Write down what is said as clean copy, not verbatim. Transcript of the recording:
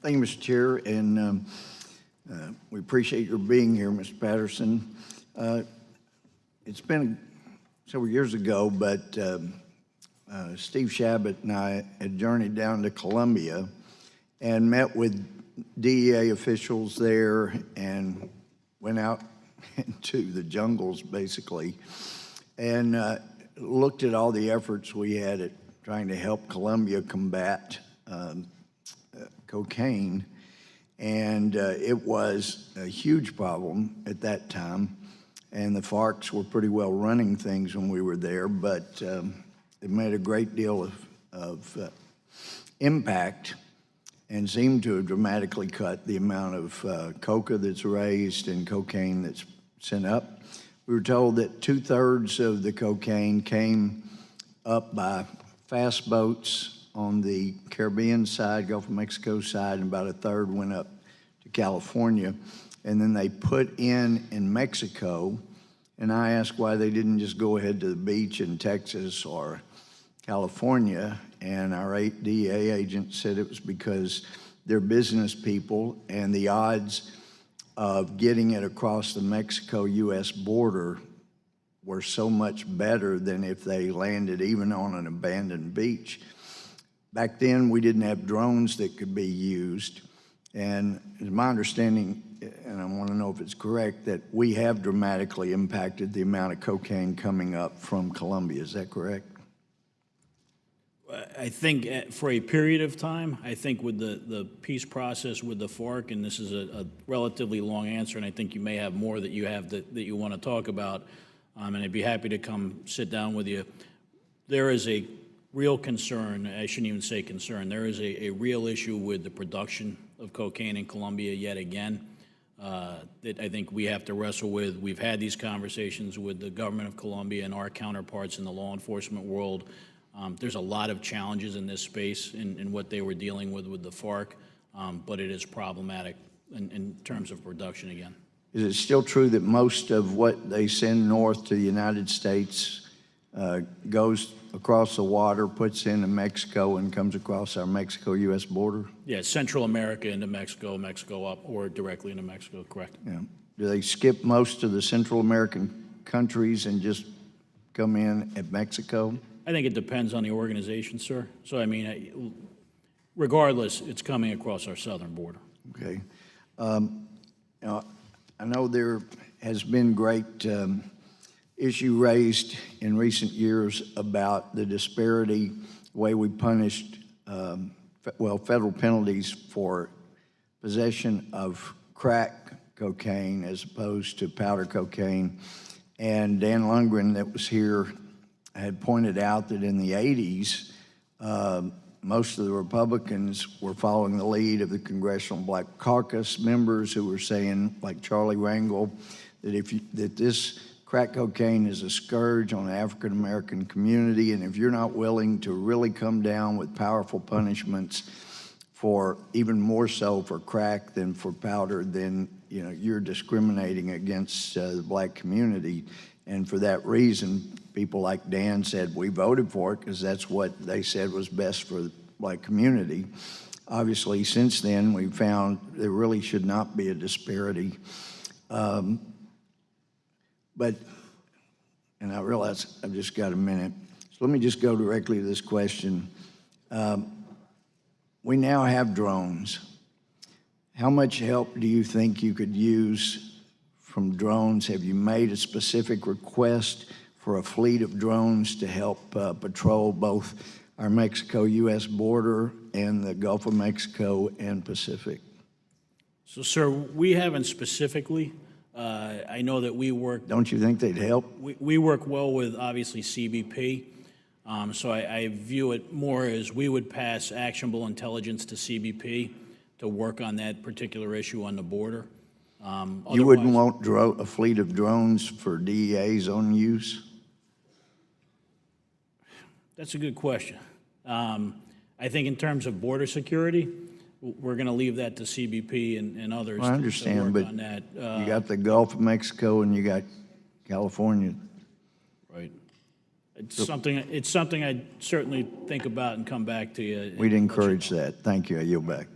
Thank you, Mr. Chair, and we appreciate your being here, Mr. Patterson. It's been several years ago, but Steve Shabbat and I had journeyed down to Columbia and met with DEA officials there and went out into the jungles, basically, and looked at all the efforts we had at trying to help Columbia combat cocaine, and it was a huge problem at that time, and the FARCs were pretty well running things when we were there, but it made a great deal of impact and seemed to have dramatically cut the amount of coca that's raised and cocaine that's sent up. We were told that 2/3 of the cocaine came up by fast boats on the Caribbean side, Gulf of Mexico side, and about 1/3 went up to California. And then they put in Mexico, and I asked why they didn't just go ahead to the beach in Texas or California, and our DEA agent said it was because they're business people, and the odds of getting it across the Mexico-U.S. border were so much better than if they landed even on an abandoned beach. Back then, we didn't have drones that could be used, and it's my understanding, and I want to know if it's correct, that we have dramatically impacted the amount of cocaine coming up from Colombia. Is that correct? I think for a period of time, I think with the peace process with the FARC, and this is a relatively long answer, and I think you may have more that you have that you want to talk about, and I'd be happy to come sit down with you. There is a real concern, I shouldn't even say concern, there is a real issue with the production of cocaine in Colombia yet again that I think we have to wrestle with. We've had these conversations with the government of Colombia and our counterparts in the law enforcement world. There's a lot of challenges in this space in what they were dealing with the FARC, but it is problematic in terms of production again. Is it still true that most of what they send north to the United States goes across the water, puts into Mexico, and comes across our Mexico-U.S. border? Yeah, Central America into Mexico, Mexico up, or directly into Mexico, correct. Yeah. Do they skip most of the Central American countries and just come in at Mexico? I think it depends on the organization, sir. So, I mean, regardless, it's coming across our southern border. Okay. Now, I know there has been great issue raised in recent years about the disparity, the way we punished, federal penalties for possession of crack cocaine as opposed to powder cocaine. And Dan Lundgren, that was here, had pointed out that in the 80s, most of the Republicans were following the lead of the Congressional Black Caucus members who were saying, like Charlie Rangel, that this crack cocaine is a scourge on the African-American community, and if you're not willing to really come down with powerful punishments for even more so for crack than for powder, then you're discriminating against the black community. And for that reason, people like Dan said, we voted for it because that's what they said was best for the black community. Obviously, since then, we've found there really should not be a disparity. And I realize I've just got a minute, so let me just go directly to this question. We now have drones. How much help do you think you could use from drones? Have you made a specific request for a fleet of drones to help patrol both our Mexico-U.S. border and the Gulf of Mexico and Pacific? So, sir, we haven't specifically. I know that we work. Don't you think they'd help? We work well with, obviously, CBP. So I view it more as we would pass actionable intelligence to CBP to work on that particular issue on the border. You wouldn't want a fleet of drones for DEA's own use? That's a good question. I think in terms of border security, we're going to leave that to CBP and others well, I understand, to work but on that. You got the Gulf of Mexico and you got California. Right. It's something I'd certainly think about and come back to you. We'd encourage that. Thank you. I yield back.